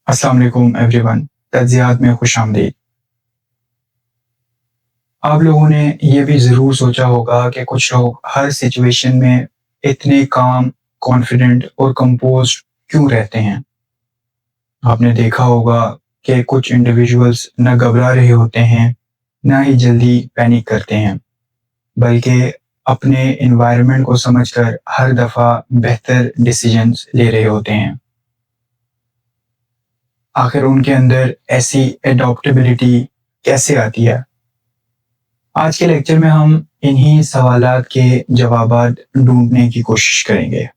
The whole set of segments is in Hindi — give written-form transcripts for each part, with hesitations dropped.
अस्सलाम वालेकुम एवरीवन। तज्ज़ियात में खुशामदीद। आप लोगों ने ये भी ज़रूर सोचा होगा कि कुछ लोग हर सिचुएशन में इतने काम, कॉन्फिडेंट और कंपोज़्ड क्यों रहते हैं? आपने देखा होगा कि कुछ इंडिविजुअल्स ना घबरा रहे होते हैं, ना ही जल्दी पैनिक करते हैं, बल्कि अपने एनवायरनमेंट को समझकर हर दफ़ा बेहतर डिसीजंस ले रहे होते हैं। आखिर उनके अंदर ऐसी एडॉप्टेबिलिटी कैसे आती है? आज के लेक्चर में हम इन्हीं सवालात के जवाबात ढूंढने की कोशिश करेंगे।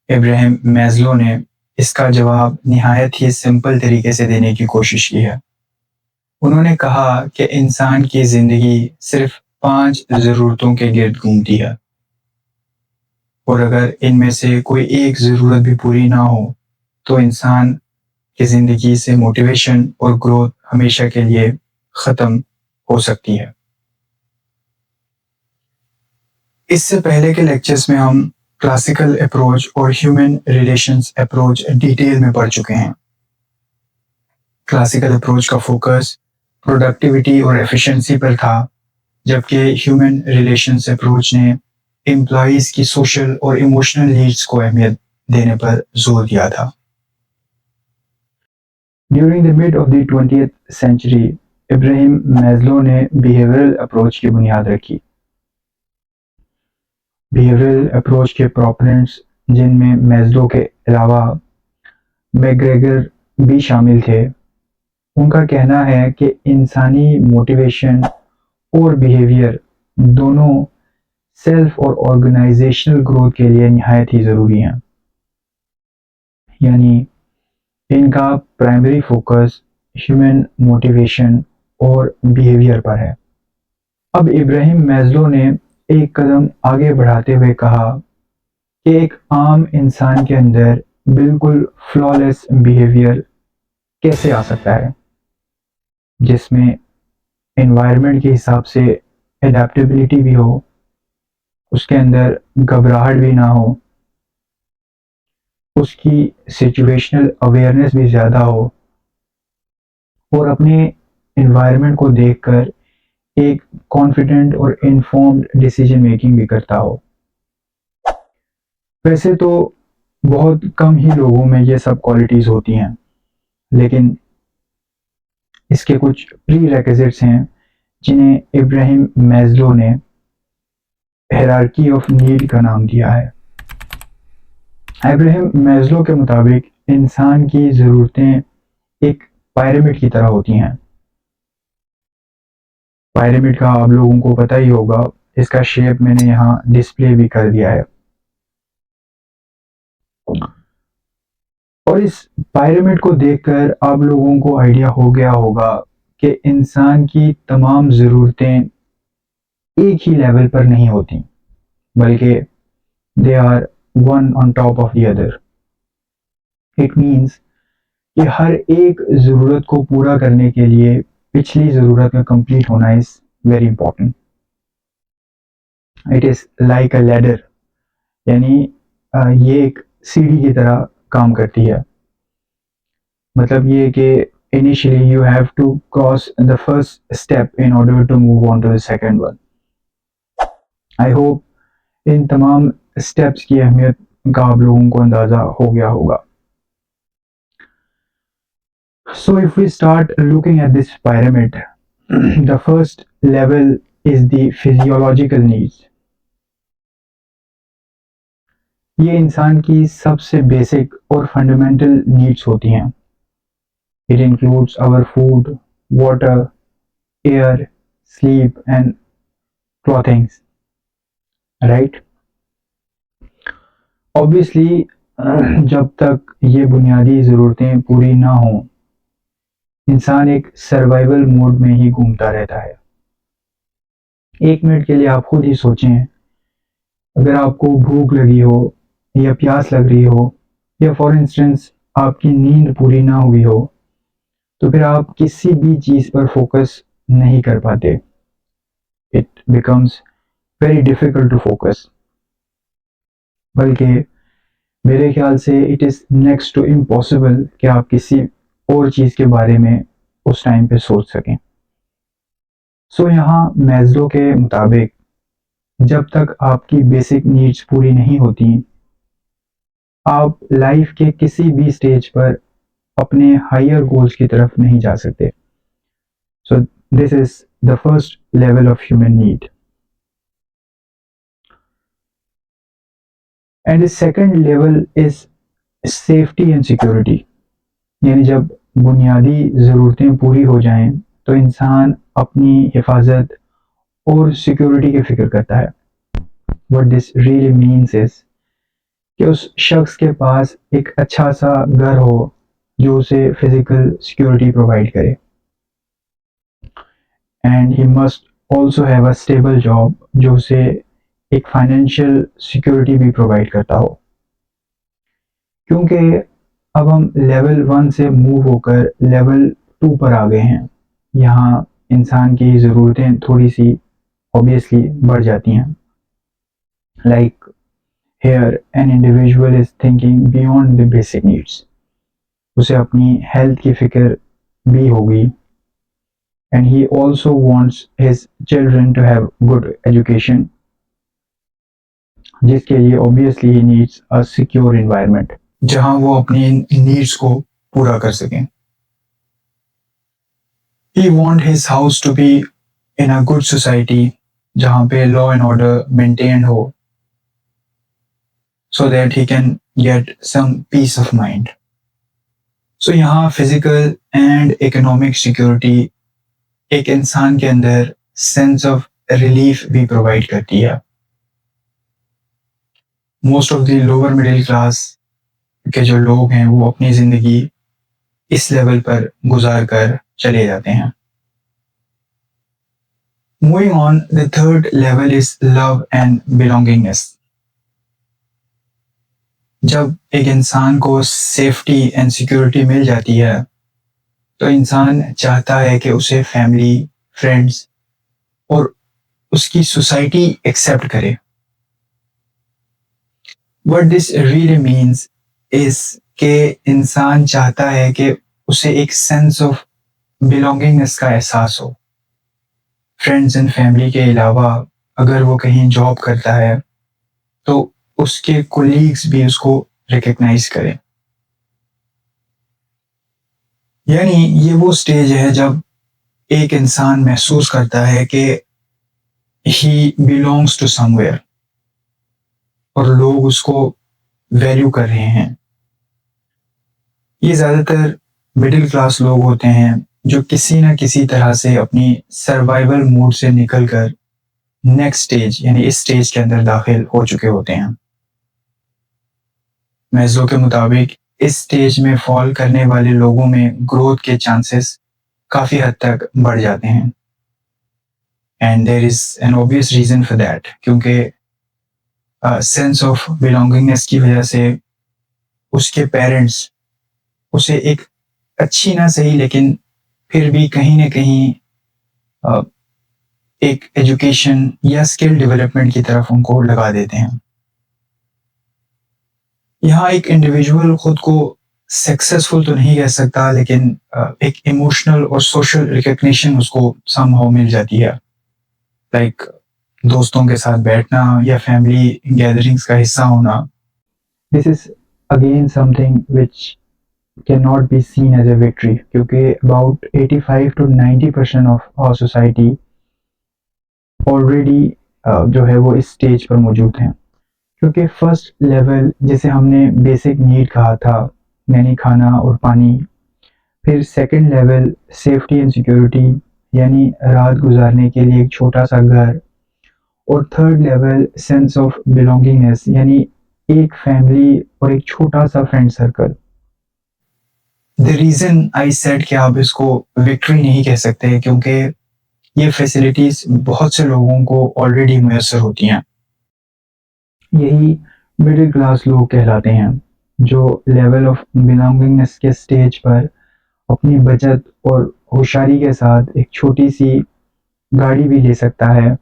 इब्राहिम मैज़लो ने इसका जवाब निहायत ही सिंपल तरीके से देने की कोशिश की है। उन्होंने कहा कि इंसान की ज़िंदगी सिर्फ 5 ज़रूरतों के गिर्द घूमती है और अगर इनमें से कोई एक ज़रूरत भी पूरी ना हो, तो इंसान की ज़िंदगी से मोटिवेशन और ग्रोथ हमेशा के लिए ख़त्म हो सकती है। इससे पहले के लेक्चर्स में हम क्लासिकल अप्रोच और ह्यूमन रिलेशंस अप्रोच डिटेल में पढ़ चुके हैं। क्लासिकल अप्रोच का फोकस प्रोडक्टिविटी और एफिशिएंसी पर था, जबकि ह्यूमन रिलेशंस अप्रोच ने एम्प्लॉइज की सोशल और इमोशनल नीड्स को अहमियत देने पर जोर दिया था। During the mid of the 20th century, Abraham Maslow ने बिहेवियरल अप्रोच की बुनियाद रखी। बिहेवियरल अप्रोच के प्रोपोनेंट्स, जिनमें मैज़लो के अलावा मैकग्रेगर भी शामिल थे, उनका कहना है कि इंसानी मोटिवेशन और बिहेवियर दोनों सेल्फ और ऑर्गेनाइजेशनल ग्रोथ के लिए निहायत ही ज़रूरी हैं। यानी इनका प्राइमरी फोकस ह्यूमन मोटिवेशन और बिहेवियर पर है। अब इब्राहिम मैज़लो ने एक कदम आगे बढ़ाते हुए कहा कि एक आम इंसान के अंदर बिल्कुल फ्लॉलेस बिहेवियर कैसे आ सकता है, जिसमें एनवायरनमेंट के हिसाब से एडेप्टेबिलिटी भी हो, उसके अंदर घबराहट भी ना हो, उसकी सिचुएशनल अवेयरनेस भी ज़्यादा हो और अपने एनवायरनमेंट को देखकर एक कॉन्फिडेंट और इन्फॉर्म्ड डिसीजन मेकिंग भी करता हो। वैसे तो बहुत कम ही लोगों में ये सब क्वालिटीज़ होती हैं, लेकिन इसके कुछ प्री रेक्विजिट्स हैं जिन्हें इब्राहिम मैज़लो ने हायरार्की ऑफ नीड का नाम दिया है। इब्राहिम मैज़लो के मुताबिक इंसान की ज़रूरतें एक पिरामिड की तरह होती हैं। पिरामिड का आप लोगों को पता ही होगा, इसका शेप मैंने यहाँ डिस्प्ले भी कर दिया है। और इस पिरामिड को देखकर आप लोगों को आइडिया हो गया होगा कि इंसान की तमाम ज़रूरतें एक ही लेवल पर नहीं होती, बल्कि they are one on top of the other. It means कि हर एक ज़रूरत को पूरा करने के लिए पिछली ज़रूरत का कंप्लीट होना is very important. It is like a ladder, यानी ये एक सीढ़ी की तरह काम करती है। मतलब ये कि initially you have to cross the first step in order to move on to the second one. I hope इन तमाम स्टेप्स की अहमियत का आप लोगों को अंदाज़ा हो गया होगा। So if we start looking at this pyramid, the first level is the physiological needs. ये इंसान की सबसे बेसिक और फंडामेंटल नीड्स होती हैं। It includes our food, water, air, sleep and clothing. Right? Obviously, जब तक ये बुनियादी ज़रूरतें पूरी ना हों, इंसान एक सर्वाइवल मोड में ही घूमता रहता है। एक मिनट के लिए आप खुद ही सोचें, अगर आपको भूख लगी हो या प्यास लग रही हो या फॉर इंस्टेंस आपकी नींद पूरी ना हुई हो, तो फिर आप किसी भी चीज़ पर फोकस नहीं कर पाते। It becomes very difficult to focus. बल्कि मेरे ख्याल से it is next to impossible कि आप किसी और चीज़ के बारे में उस टाइम पे सोच सकें। सो यहाँ मैस्लो के मुताबिक जब तक आपकी बेसिक नीड्स पूरी नहीं होती, आप लाइफ के किसी भी स्टेज पर अपने हायर गोल्स की तरफ नहीं जा सकते। So this is the first level of human need. And the second level is safety and security. यानी जब बुनियादी ज़रूरतें पूरी हो जाएं तो इंसान अपनी हिफाजत और सिक्योरिटी की फ़िक्र करता है। What this really means is कि उस शख्स के पास एक अच्छा सा घर हो जो उसे फिजिकल सिक्योरिटी प्रोवाइड करे, and he must also have a stable job जो उसे एक फाइनेंशियल सिक्योरिटी भी प्रोवाइड करता हो। क्योंकि अब हम लेवल 1 से मूव होकर लेवल 2 पर आ गए हैं, यहाँ इंसान की ज़रूरतें थोड़ी सी ऑब्वियसली बढ़ जाती हैं। Like here an individual is thinking beyond the basic needs. उसे अपनी हेल्थ की फिक्र भी होगी, and he also wants his children to have good education, जिसके लिए obviously he needs a secure environment जहां वो अपनी नीड्स को पूरा कर सकें। He want his house to be in a good society जहां पे लॉ एंड ऑर्डर मेंटेन हो, so that he can get some peace of mind. So यहाँ फिजिकल एंड इकोनॉमिक सिक्योरिटी एक इंसान के अंदर सेंस ऑफ रिलीफ भी प्रोवाइड करती है। Most of the lower middle class के जो लोग हैं वो अपनी ज़िंदगी इस लेवल पर गुजार कर चले जाते हैं। Moving on, the third level is love and belongingness. जब एक इंसान को सेफ्टी एंड सिक्योरिटी मिल जाती है तो इंसान चाहता है कि उसे फैमिली, फ्रेंड्स और उसकी सोसाइटी एक्सेप्ट करे। What this really means is के इंसान चाहता है कि उसे एक सेंस ऑफ बिलोंगिंगनेस का एहसास हो। फ्रेंड्स एंड फैमिली के अलावा अगर वो कहीं जॉब करता है तो उसके कोलीग्स भी उसको रिकग्नाइज करें। यानी ये वो स्टेज है जब एक इंसान महसूस करता है कि ही बिलोंग्स टू समवेयर और लोग उसको वैल्यू कर रहे हैं। ये ज़्यादातर मिडिल क्लास लोग होते हैं जो किसी न किसी तरह से अपनी सर्वाइवल मोड से निकलकर नेक्स्ट स्टेज यानी इस स्टेज के अंदर दाखिल हो चुके होते हैं। मैस्लो के मुताबिक इस स्टेज में फॉल करने वाले लोगों में ग्रोथ के चांसेस काफ़ी हद तक बढ़ जाते हैं, and there is an obvious reason for that, क्योंकि सेंस ऑफ बिलोंगिंगनेस की वजह से उसके पेरेंट्स उसे एक अच्छी ना सही लेकिन फिर भी कहीं ना कहीं एक एजुकेशन या स्किल डेवलपमेंट की तरफ उनको लगा देते हैं। यहाँ एक इंडिविजुअल खुद को सक्सेसफुल तो नहीं कह सकता, लेकिन एक इमोशनल और सोशल रिकग्निशन उसको समहाउ मिल जाती है। लाइक दोस्तों के साथ बैठना या फैमिली गैदरिंग्स का हिस्सा होना। This is again something which can not be seen as a victory, क्योंकि about 85 to 90% of our society already जो है वो इस स्टेज पर मौजूद हैं। क्योंकि फर्स्ट लेवल जिसे हमने बेसिक नीड कहा था, यानी खाना और पानी, फिर second level safety and security यानी रात गुजारने के लिए एक छोटा सा घर, और third level sense of belongingness यानी एक फैमिली और एक छोटा सा friend circle. The reason I said कि आप इसको विक्ट्री नहीं कह सकते क्योंकि ये फैसिलिटीज़ बहुत से लोगों को ऑलरेडी मुयसर होती हैं। यही मिडिल क्लास लोग कहलाते हैं जो लेवल ऑफ बिलोंगिंगनेस के स्टेज पर अपनी बचत और होशियारी के साथ एक छोटी सी गाड़ी भी ले सकता है,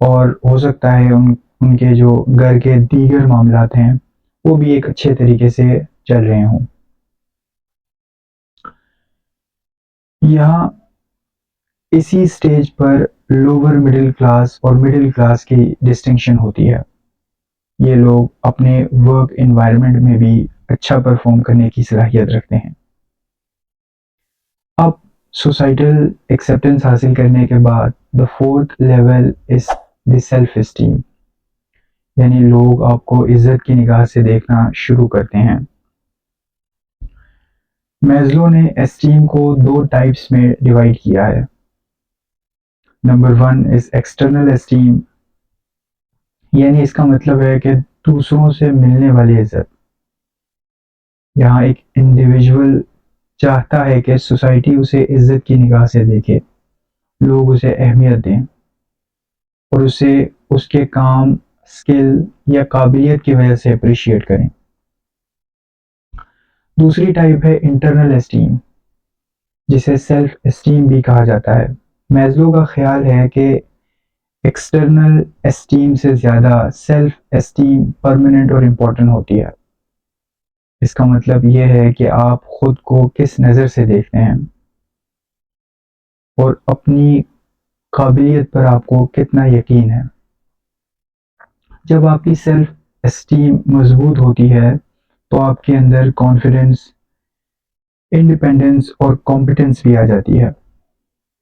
और हो सकता है उनके जो घर के दीगर मामलात हैं वो भी एक अच्छे तरीके से चल रहे हों। यहाँ इसी स्टेज पर लोअर मिडिल क्लास और मिडिल क्लास की डिस्टिंक्शन होती है। ये लोग अपने वर्क एनवायरनमेंट में भी अच्छा परफॉर्म करने की सलाहियत रखते हैं। अब सोसाइटल एक्सेप्टेंस हासिल करने के बाद the fourth level is the self esteem, यानी लोग आपको इज्जत की निगाह से देखना शुरू करते हैं। मैस्लो ने एस्टीम को दो टाइप्स में डिवाइड किया है। नंबर 1 इज एक्सटर्नल एस्टीम, यानी इसका मतलब है कि दूसरों से मिलने वाली इज्जत। यहाँ एक इंडिविजुअल चाहता है कि सोसाइटी उसे इज्जत की निगाह से देखे, लोग उसे अहमियत दें और उसे उसके काम, स्किल या काबिलियत की वजह से अप्रिशिएट करें। दूसरी टाइप है इंटरनल एस्टीम, जिसे सेल्फ एस्टीम भी कहा जाता है। मैस्लो का ख्याल है कि एक्सटर्नल एस्टीम से ज़्यादा सेल्फ एस्टीम परमानेंट और इम्पोर्टेंट होती है। इसका मतलब यह है कि आप खुद को किस नज़र से देखते हैं और अपनी काबिलियत पर आपको कितना यकीन है। जब आपकी सेल्फ एस्टीम मजबूत होती है तो आपके अंदर कॉन्फिडेंस, इंडिपेंडेंस और कॉम्पिटेंस भी आ जाती है।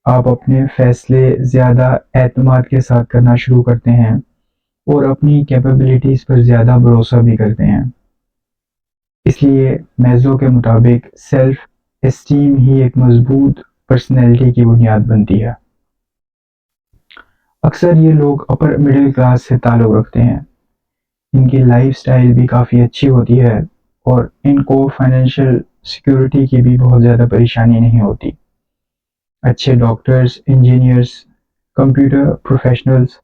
आप अपने फैसले ज़्यादा एतमाद के साथ करना शुरू करते हैं और अपनी कैपेबिलिटीज़ पर ज़्यादा भरोसा भी करते हैं। इसलिए मैस्लो के मुताबिक सेल्फ एस्टीम ही एक मजबूत पर्सनैलिटी की बुनियाद बनती है। अक्सर ये लोग अपर मिडिल क्लास से ताल्लुक़ रखते हैं। इनकी लाइफस्टाइल भी काफ़ी अच्छी होती है और इनको फाइनेंशियल सिक्योरिटी की भी बहुत ज़्यादा परेशानी नहीं होती। अच्छे डॉक्टर्स, इंजीनियर्स, कंप्यूटर प्रोफेशनल्स,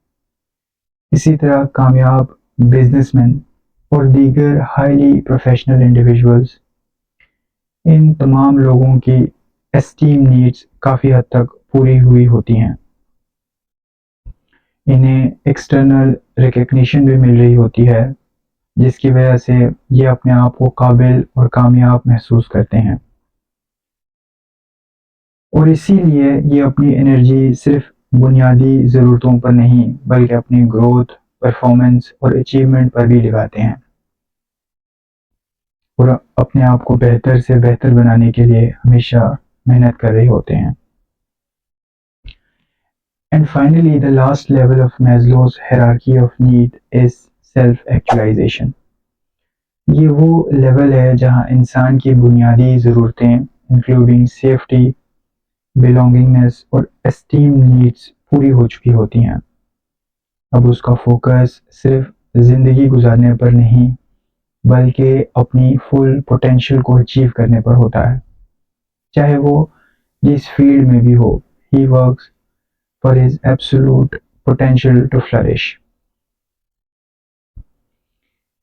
इसी तरह कामयाब बिजनेसमैन और दीगर हाईली प्रोफेशनल इंडिविजुअल्स, इन तमाम लोगों की एस्टीम नीड्स काफ़ी हद तक पूरी हुई होती हैं। इन्हें एक्सटर्नल रिकग्निशन भी मिल रही होती है, जिसकी वजह से ये अपने आप को काबिल और कामयाब महसूस करते हैं और इसीलिए ये अपनी एनर्जी सिर्फ बुनियादी ज़रूरतों पर नहीं बल्कि अपनी ग्रोथ, परफॉर्मेंस और अचीवमेंट पर भी लगाते हैं और अपने आप को बेहतर से बेहतर बनाने के लिए हमेशा मेहनत कर रहे होते हैं। And finally, the last level of Maslow's hierarchy of need is self-actualization. ये वो लेवल है जहाँ इंसान की बुनियादी ज़रूरतें इंक्लूडिंग सेफ्टी, बिलोंगिंगनेस और एस्टीम नीड्स पूरी हो चुकी होती हैं। अब उसका फोकस सिर्फ ज़िंदगी गुजारने पर नहीं बल्कि अपनी फुल पोटेंशियल को अचीव करने पर होता है, चाहे वो जिस फील्ड में भी हो। He works for his absolute potential to flourish.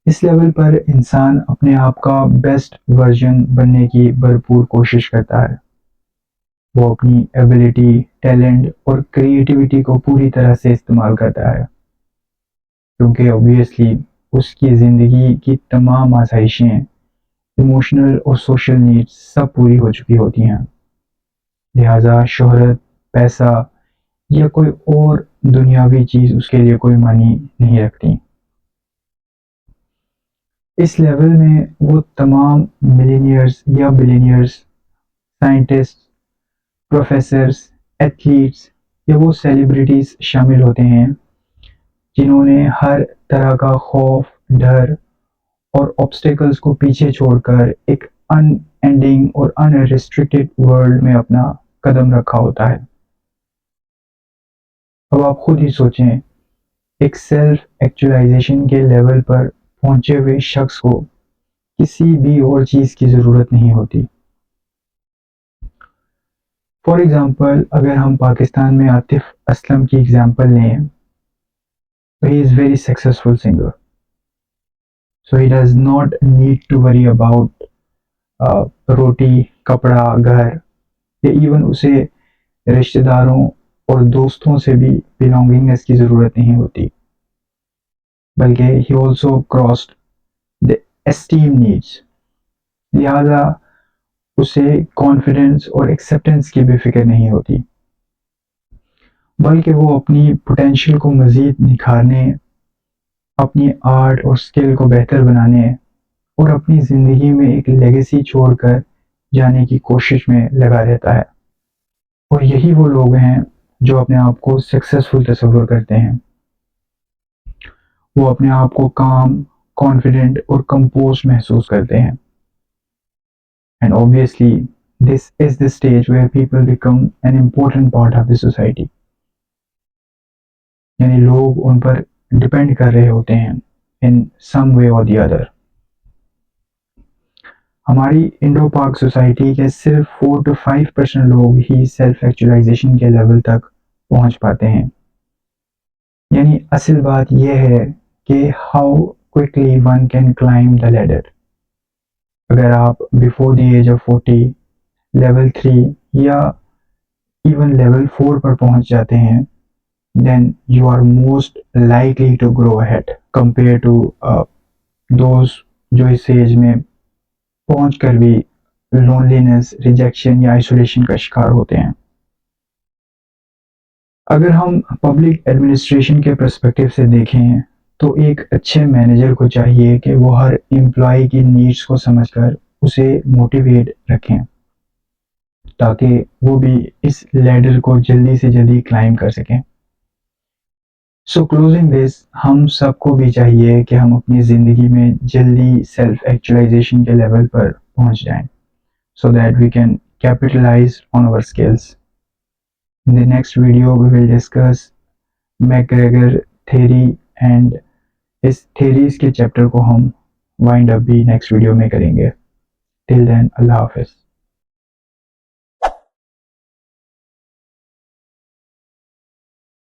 इस लेवल पर इंसान अपने आप का बेस्ट वर्जन बनने की भरपूर कोशिश करता है। वो अपनी एबिलिटी, टैलेंट और क्रिएटिविटी को पूरी तरह से इस्तेमाल करता है, क्योंकि ऑब्वियसली उसकी ज़िंदगी की तमाम आसाइशें, इमोशनल और सोशल नीड्स सब पूरी हो चुकी होती हैं। लिहाजा शोहरत, पैसा या कोई और दुनियावी चीज़ उसके लिए कोई मानी नहीं रखती। इस लेवल में वो तमाम मिलियनियर्स या बिलियनियर्स, साइंटिस्ट, प्रोफेसर्स, एथलीट्स या वो सेलिब्रिटीज़ शामिल होते हैं जिन्होंने हर तरह का खौफ, डर और ऑब्स्टेकल्स को पीछे छोड़कर एक अनएंडिंग और अनरिस्ट्रिक्टेड वर्ल्ड में अपना कदम रखा होता है। अब आप खुद ही सोचें, एक सेल्फ एक्चुअलाइजेशन के लेवल पर पहुंचे हुए शख्स को किसी भी और चीज़ की ज़रूरत नहीं होती। फॉर एग्ज़ाम्पल, अगर हम पाकिस्तान में आतिफ असलम की एग्ज़ाम्पल लें, तो he is very successful singer, so he does not need to worry about roti, kapda, ghar या इवन उसे रिश्तेदारों और दोस्तों से भी बिलोंगिंगनेस की ज़रूरत नहीं होती, बल्कि he also crossed the esteem needs, लिहाजा उसे कॉन्फिडेंस और एक्सेप्टेंस की भी फिक्र नहीं होती, बल्कि वो अपनी पोटेंशियल को मज़ीद निखारने, अपनी आर्ट और स्किल को बेहतर बनाने और अपनी ज़िंदगी में एक लेगेसी छोड़कर जाने की कोशिश में लगा रहता है। और यही वो लोग हैं जो अपने आप को सक्सेसफुल तस्वुर करते हैं। वो अपने आप को काम, कॉन्फिडेंट और कंपोज महसूस करते हैं। And obviously this is the stage where people become an important part of the society, यानी लोग उन पर डिपेंड कर रहे होते हैं इन सम वे और द अदर। हमारी इंडो पाक सोसाइटी के सिर्फ 4 to 5% लोग ही सेल्फ एक्चुअलाइजेशन के लेवल तक पहुंच पाते हैं। यानी असल बात यह है कि how quickly one can climb the ladder. अगर आप before the age of 40 level 3 या इवन लेवल 4 पर पहुंच जाते हैं, then you are most likely to grow ahead compare to those जो इस एज में पहुंचकर भी लोनलीनेस, रिजेक्शन या आइसोलेशन का शिकार होते हैं। अगर हम पब्लिक एडमिनिस्ट्रेशन के पर्सपेक्टिव से देखें तो एक अच्छे मैनेजर को चाहिए कि वो हर एम्प्लॉय की नीड्स को समझकर उसे मोटिवेट रखें, ताकि वो भी इस लैडर को जल्दी से जल्दी क्लाइम कर सकें। सो क्लोजिंग दिस, हम सबको भी चाहिए कि हम अपनी ज़िंदगी में जल्दी सेल्फ एक्चुअलाइजेशन के लेवल पर पहुंच जाएं, so that we can capitalize on our skills. In the next video, we will discuss McGregor theory and इस theories के chapter को हम wind up भी next video में करेंगे. Till then, Allah Hafiz.